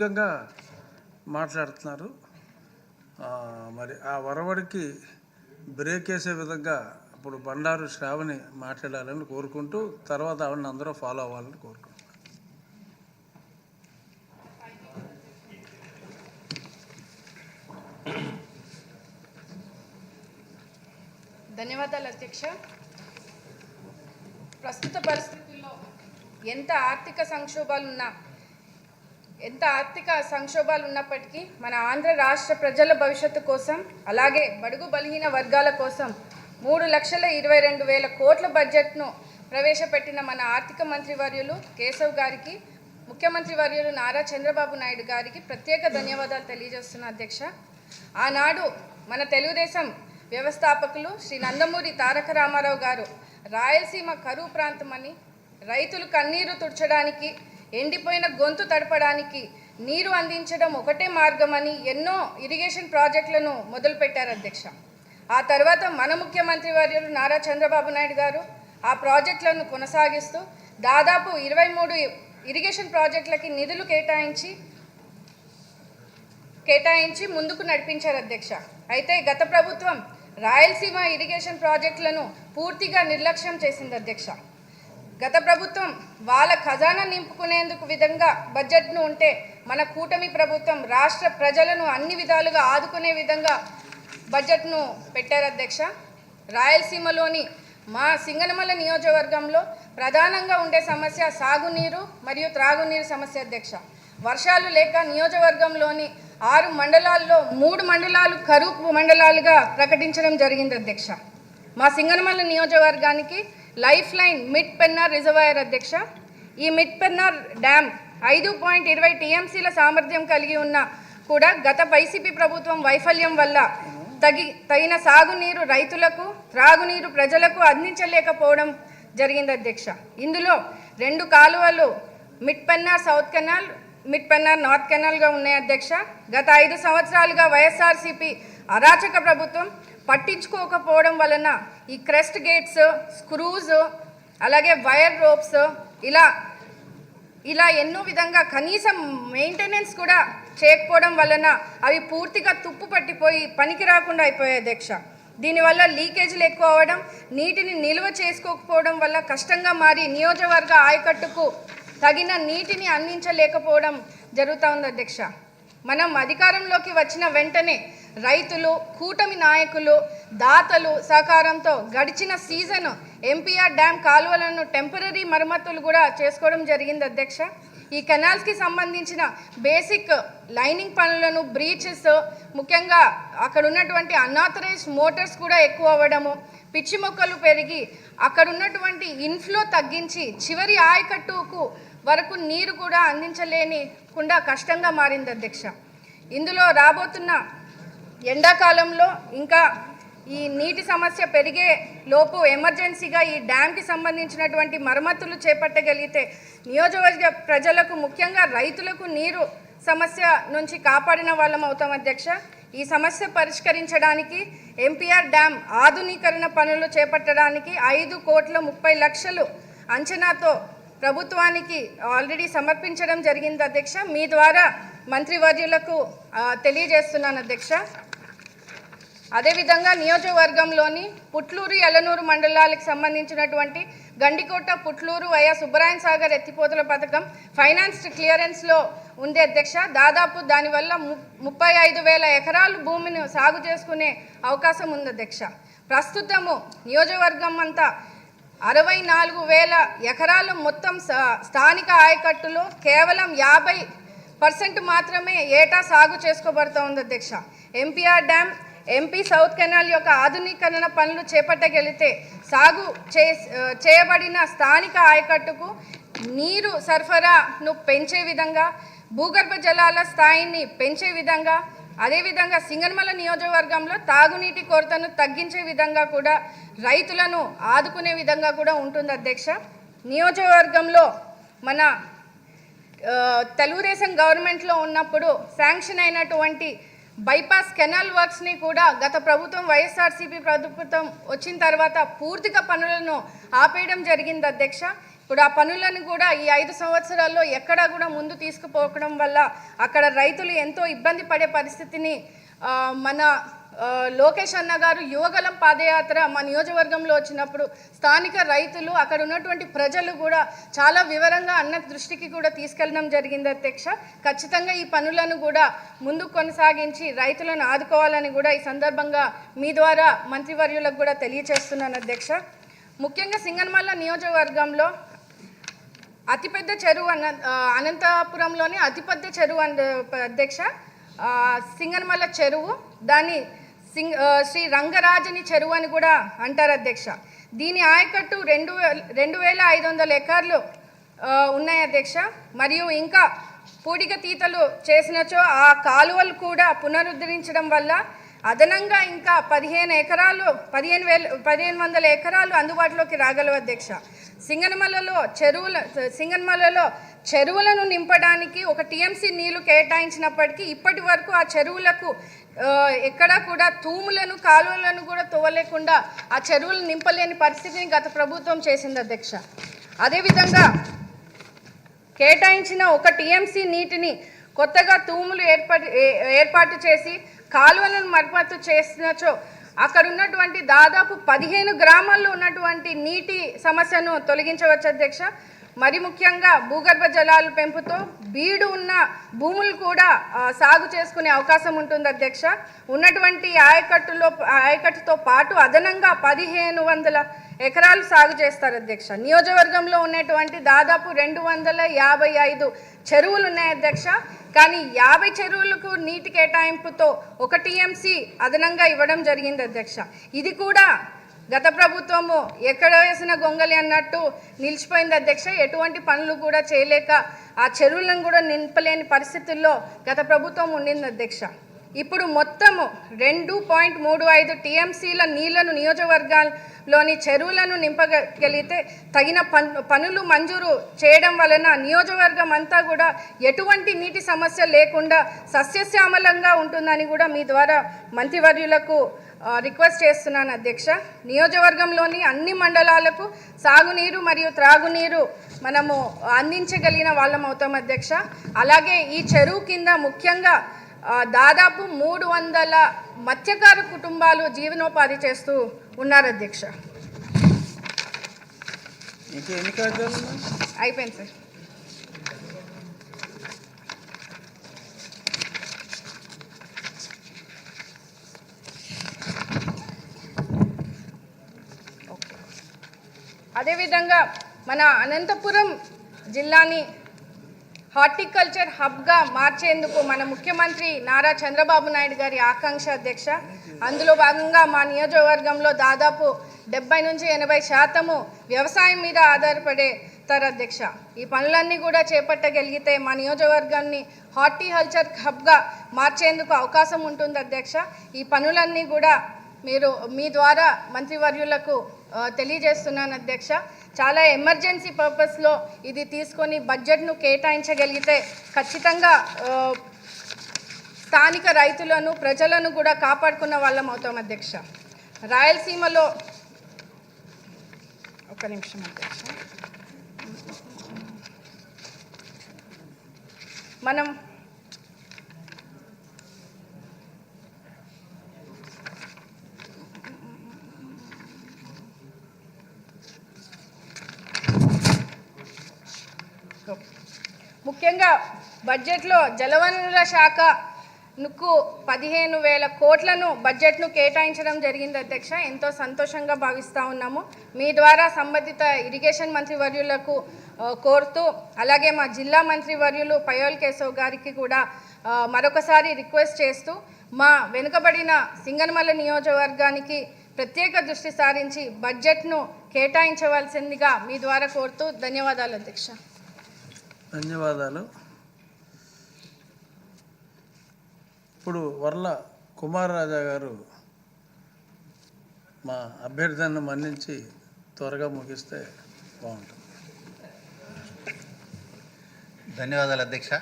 ముఖ్యంగా మాట్లాడుతున్నారు. మరి ఆ వరవడికి బ్రేక్ వేసే విధంగా ఇప్పుడు బండారు శ్రావణి మాట్లాడాలని కోరుకుంటూ తర్వాత ఆవిడని అందరూ ఫాలో అవ్వాలని కోరుకుంటున్నాను. ధన్యవాదాలు అధ్యక్ష. ప్రస్తుత పరిస్థితుల్లో ఎంత ఆర్థిక సంక్షోభాలు ఉన్నప్పటికీ మన ఆంధ్ర రాష్ట్ర ప్రజల భవిష్యత్తు కోసం, అలాగే బడుగు బలహీన వర్గాల కోసం 3,22,000 కోట్ల బడ్జెట్ను ప్రవేశపెట్టిన మన ఆర్థిక మంత్రి వర్యులు కేశవ్ గారికి, ముఖ్యమంత్రి వర్యులు నారా చంద్రబాబు నాయుడు గారికి ప్రత్యేక ధన్యవాదాలు తెలియజేస్తున్నా అధ్యక్ష. ఆనాడు మన తెలుగుదేశం వ్యవస్థాపకులు శ్రీ నందమూరి తారక రామారావు గారు రాయలసీమ కరువు ప్రాంతమని, రైతులు కన్నీరు తుడచడానికి, ఎండిపోయిన గొంతు తడపడానికి నీరు అందించడం ఒకటే మార్గమని ఎన్నో ఇరిగేషన్ ప్రాజెక్టులను మొదలుపెట్టారు అధ్యక్ష. ఆ తర్వాత మన ముఖ్యమంత్రి వర్యులు నారా చంద్రబాబు నాయుడు గారు ఆ ప్రాజెక్టులను కొనసాగిస్తూ దాదాపు 23 ఇరిగేషన్ ప్రాజెక్టులకి నిధులు కేటాయించి ముందుకు నడిపించారు అధ్యక్ష. అయితే గత ప్రభుత్వం రాయలసీమ ఇరిగేషన్ ప్రాజెక్టులను పూర్తిగా నిర్లక్ష్యం చేసింది అధ్యక్ష. గత ప్రభుత్వం వాళ్ళ ఖజానా నింపుకునేందుకు విధంగా బడ్జెట్ను ఉంటే, మన కూటమి ప్రభుత్వం రాష్ట్ర ప్రజలను అన్ని విధాలుగా ఆదుకునే విధంగా బడ్జెట్ను పెట్టారు అధ్యక్ష. రాయలసీమలోని మా సింగనమల నియోజకవర్గంలో ప్రధానంగా ఉండే సమస్య సాగునీరు మరియు త్రాగునీరు సమస్య అధ్యక్ష. వర్షాలు లేక నియోజకవర్గంలోని 6 మండలాల్లో 3 మండలాలు కరువు మండలాలుగా ప్రకటించడం జరిగింది అధ్యక్ష. మా సింగనమల నియోజకవర్గానికి life line mid Pennar reservoir అధ్యక్ష. ఈ మిడ్ పెన్నార్ డ్యామ్ 5.20 టీఎంసీల సామర్థ్యం కలిగి ఉన్న కూడా గత వైసీపీ ప్రభుత్వం వైఫల్యం వల్ల తగిన సాగునీరు రైతులకు, త్రాగునీరు ప్రజలకు అందించలేకపోవడం జరిగింది అధ్యక్ష. ఇందులో 2 కాలువలు mid Pennar south canal, mid Pennar north కెనాల్గా ఉన్నాయి అధ్యక్ష. గత 5 సంవత్సరాలుగా వైఎస్ఆర్సీపీ అరాచక ప్రభుత్వం పట్టించుకోకపోవడం వలన ఈ క్రెస్ట్ గేట్స్, స్క్రూస్, అలాగే వైర్ రోప్స్ ఇలా ఎన్నో విధంగా కనీసం మెయింటెనెన్స్ కూడా చేయకపోవడం వలన అవి పూర్తిగా తుప్పు పట్టిపోయి పనికి రాకుండా అయిపోయాయి అధ్యక్ష. దీనివల్ల లీకేజీలు ఎక్కువ అవ్వడం, నీటిని నిల్వ చేసుకోకపోవడం వల్ల కష్టంగా మారి నియోజకవర్గ ఆయకట్టుకు తగిన నీటిని అందించలేకపోవడం జరుగుతూ ఉంది అధ్యక్ష. మనం అధికారంలోకి వచ్చిన వెంటనే రైతులు, కూటమి నాయకులు, దాతలు సహకారంతో గడిచిన సీజన్ ఎంపీఆర్ డ్యామ్ కాలువలను టెంపరీ మరమ్మతులు కూడా చేసుకోవడం జరిగింది అధ్యక్ష. ఈ కెనాల్స్కి సంబంధించిన బేసిక్ లైనింగ్ పనులను, బ్రీచెస్, ముఖ్యంగా అక్కడ ఉన్నటువంటి అన్ఆథరైజ్డ్ మోటార్స్ కూడా ఎక్కువ అవ్వడము, పిచ్చి మొక్కలు పెరిగి అక్కడ ఉన్నటువంటి ఇన్ఫ్లో తగ్గించి చివరి ఆయకట్టుకు వరకు నీరు కూడా అందించలేనికుండా కష్టంగా మారింది అధ్యక్ష. ఇందులో రాబోతున్న ఎండాకాలంలో ఇంకా ఈ నీటి సమస్య పెరిగే లోపు ఎమర్జెన్సీగా ఈ డ్యామ్కి సంబంధించినటువంటి మరమ్మతులు చేపట్టగలిగితే నియోజకవర్గ ప్రజలకు, ముఖ్యంగా రైతులకు నీరు సమస్య నుంచి కాపాడిన వాళ్ళం అవుతాం అధ్యక్ష. ఈ సమస్య పరిష్కరించడానికి ఎంపీఆర్ డ్యామ్ ఆధునీకరణ పనులు చేపట్టడానికి 5,30,00,000 అంచనాతో ప్రభుత్వానికి ఆల్రెడీ సమర్పించడం జరిగింది అధ్యక్ష. మీ ద్వారా మంత్రివర్యులకు తెలియజేస్తున్నాను అధ్యక్ష. అదేవిధంగా నియోజకవర్గంలోని పుట్లూరు, యలనూరు మండలాలకు సంబంధించినటువంటి గండికోట, పుట్లూరు వయా సుబ్బరాయన్ సాగర్ ఎత్తిపోతల పథకం ఫైనాన్స్ క్లియరెన్స్లో ఉంది అధ్యక్ష. దాదాపు దానివల్ల 35,000 ఎకరాలు భూమిని సాగు చేసుకునే అవకాశం ఉంది అధ్యక్ష. ప్రస్తుతము నియోజకవర్గం అంతా 64,000 ఎకరాలు మొత్తం స్థానిక ఆయకట్టులో కేవలం 50% మాత్రమే ఏటా సాగు చేసుకోబడుతూ ఉంది అధ్యక్ష. MPR dam, MP south canal యొక్క ఆధునీకరణ పనులు చేపట్టగలిగితే సాగు చేయబడిన స్థానిక ఆయకట్టుకు నీరు సరఫరాను పెంచే విధంగా, భూగర్భ జలాల స్థాయిని పెంచే విధంగా, అదేవిధంగా సింగనమల నియోజకవర్గంలో తాగునీటి కొరతను తగ్గించే విధంగా కూడా, రైతులను ఆదుకునే విధంగా కూడా ఉంటుంది అధ్యక్ష. నియోజకవర్గంలో మన తెలుగుదేశం గవర్నమెంట్లో ఉన్నప్పుడు శాంక్షన్ అయినటువంటి బైపాస్ కెనాల్ వర్క్స్ని కూడా గత ప్రభుత్వం, వైఎస్ఆర్సీపీ ప్రభుత్వం వచ్చిన తర్వాత పూర్తిగా పనులను ఆపేయడం జరిగింది అధ్యక్ష. ఇప్పుడు ఆ పనులను కూడా ఈ 5 సంవత్సరాల్లో ఎక్కడా కూడా ముందు తీసుకుపోవడం వల్ల అక్కడ రైతులు ఎంతో ఇబ్బంది పడే పరిస్థితిని మన లోకేష్ అన్న గారు యువగలం పాదయాత్ర మా నియోజకవర్గంలో వచ్చినప్పుడు స్థానిక రైతులు అక్కడ ఉన్నటువంటి ప్రజలు కూడా చాలా వివరంగా అన్న దృష్టికి కూడా తీసుకెళ్ళడం జరిగింది అధ్యక్ష. ఖచ్చితంగా ఈ పనులను కూడా ముందుకు కొనసాగించి రైతులను ఆదుకోవాలని కూడా ఈ సందర్భంగా మీ ద్వారా మంత్రివర్యులకు కూడా తెలియజేస్తున్నాను అధ్యక్ష. ముఖ్యంగా సింగనమల నియోజకవర్గంలో అతిపెద్ద చెరువు అనంతపురంలోని అతిపెద్ద చెరువు అధ్యక్ష సింగనమల చెరువు. దాన్ని శ్రీ రంగరాజని చెరువు అని కూడా అంటారు అధ్యక్ష. దీని ఆయకట్టు 2,500 ఎకర్లు ఉన్నాయి అధ్యక్ష. మరియు ఇంకా పూడిక తీతలు చేసినచో ఆ కాలువలు కూడా పునరుద్ధరించడం వల్ల అదనంగా ఇంకా 1,500 ఎకరాలు అందుబాటులోకి రాగలవు అధ్యక్ష. సింగనమలలో చెరువులను నింపడానికి 1 టీఎంసీ నీళ్లు కేటాయించినప్పటికీ ఇప్పటి వరకు ఆ చెరువులకు ఎక్కడా కూడా తూములను కాలువలను కూడా తవ్వలేకుండా ఆ చెరువులు నింపలేని పరిస్థితిని గత ప్రభుత్వం చేసింది అధ్యక్ష. అదేవిధంగా కేటాయించిన 1 టీఎంసీ నీటిని కొత్తగా తూములు ఏర్పాటు చేసి కాలువలను మరమ్మతు చేసినచో అక్కడ ఉన్నటువంటి దాదాపు 15 గ్రామాల్లో ఉన్నటువంటి నీటి సమస్యను తొలగించవచ్చు అధ్యక్ష. మరి ముఖ్యంగా భూగర్భ జలాల పెంపుతో బీడు ఉన్న భూములు కూడా సాగు చేసుకునే అవకాశం ఉంటుంది అధ్యక్ష. ఉన్నటువంటి ఆయకట్టుతో పాటు అదనంగా 1,500 ఎకరాలు సాగు చేస్తారు అధ్యక్ష. నియోజకవర్గంలో ఉన్నటువంటి దాదాపు 255 చెరువులు ఉన్నాయి అధ్యక్ష. కానీ 50 చెరువులకు నీటి కేటాయింపుతో 1 టీఎంసీ అదనంగా ఇవ్వడం జరిగింది అధ్యక్ష. ఇది కూడా గత ప్రభుత్వము ఎక్కడ వేసిన గొంగలి అన్నట్టు నిలిచిపోయింది అధ్యక్ష. ఎటువంటి పనులు కూడా చేయలేక ఆ చెరువులను కూడా నింపలేని పరిస్థితుల్లో గత ప్రభుత్వం ఉండింది అధ్యక్ష. ఇప్పుడు మొత్తము 2.35 టీఎంసీల నీళ్లను నియోజకవర్గాల్లోని చెరువులను నింపగలిగితే తగిన పనులు మంజూరు చేయడం వలన నియోజకవర్గం అంతా కూడా ఎటువంటి నీటి సమస్య లేకుండా సస్యశ్యామలంగా ఉంటుందని కూడా మీ ద్వారా మంత్రివర్యులకు రిక్వెస్ట్ చేస్తున్నాను అధ్యక్ష. నియోజకవర్గంలోని అన్ని మండలాలకు సాగునీరు మరియు త్రాగునీరు మనము అందించగలిగిన వాళ్ళం అవుతాం అధ్యక్ష. అలాగే ఈ చెరువు కింద ముఖ్యంగా దాదాపు 300 మత్స్యకారు కుటుంబాలు జీవనోపాధి చేస్తూ ఉన్నారు అధ్యక్ష. అయిపోయింది సార్. అదేవిధంగా మన అనంతపురం జిల్లాని హార్టికల్చర్ హబ్గా మార్చేందుకు మన ముఖ్యమంత్రి నారా చంద్రబాబు నాయుడు గారి ఆకాంక్ష అధ్యక్ష. అందులో భాగంగా మా నియోజకవర్గంలో దాదాపు 70 నుంచి 80% వ్యవసాయం మీద ఆధారపడేస్తారు అధ్యక్ష. ఈ పనులన్నీ కూడా చేపట్టగలిగితే మా నియోజకవర్గాన్ని హార్టికల్చర్ హబ్గా మార్చేందుకు అవకాశం ఉంటుంది అధ్యక్ష. ఈ పనులన్నీ కూడా మీ ద్వారా మంత్రివర్యులకు తెలియజేస్తున్నాను అధ్యక్ష. చాలా ఎమర్జెన్సీ పర్పస్లో ఇది తీసుకొని బడ్జెట్ను కేటాయించగలిగితే ఖచ్చితంగా స్థానిక రైతులను ప్రజలను కూడా కాపాడుకున్న వాళ్ళం అవుతాం అధ్యక్ష. రాయలసీమలో ఒక్క నిమిషం అధ్యక్ష. మనం ముఖ్యంగా బడ్జెట్లో జలవనరుల శాఖకు 15,000 కోట్లను బడ్జెట్ను కేటాయించడం జరిగింది అధ్యక్ష. ఎంతో సంతోషంగా భావిస్తూ ఉన్నాము. మీ ద్వారా సంబంధిత ఇరిగేషన్ మంత్రివర్యులకు కోరుతూ అలాగే మా జిల్లా మంత్రివర్యులు పయోల్ కేశవ్ గారికి కూడా మరొకసారి రిక్వెస్ట్ చేస్తూ మా వెనుకబడిన సింగనమల నియోజకవర్గానికి ప్రత్యేక దృష్టి సారించి బడ్జెట్ను కేటాయించవలసిందిగా మీ ద్వారా కోరుతూ ధన్యవాదాలు అధ్యక్ష. ధన్యవాదాలు. ఇప్పుడు వర్ల కుమార్ రాజా గారు మా అభ్యర్థనను మన్నించి త్వరగా ముగిస్తే బాగుంటుంది. ధన్యవాదాలు అధ్యక్ష.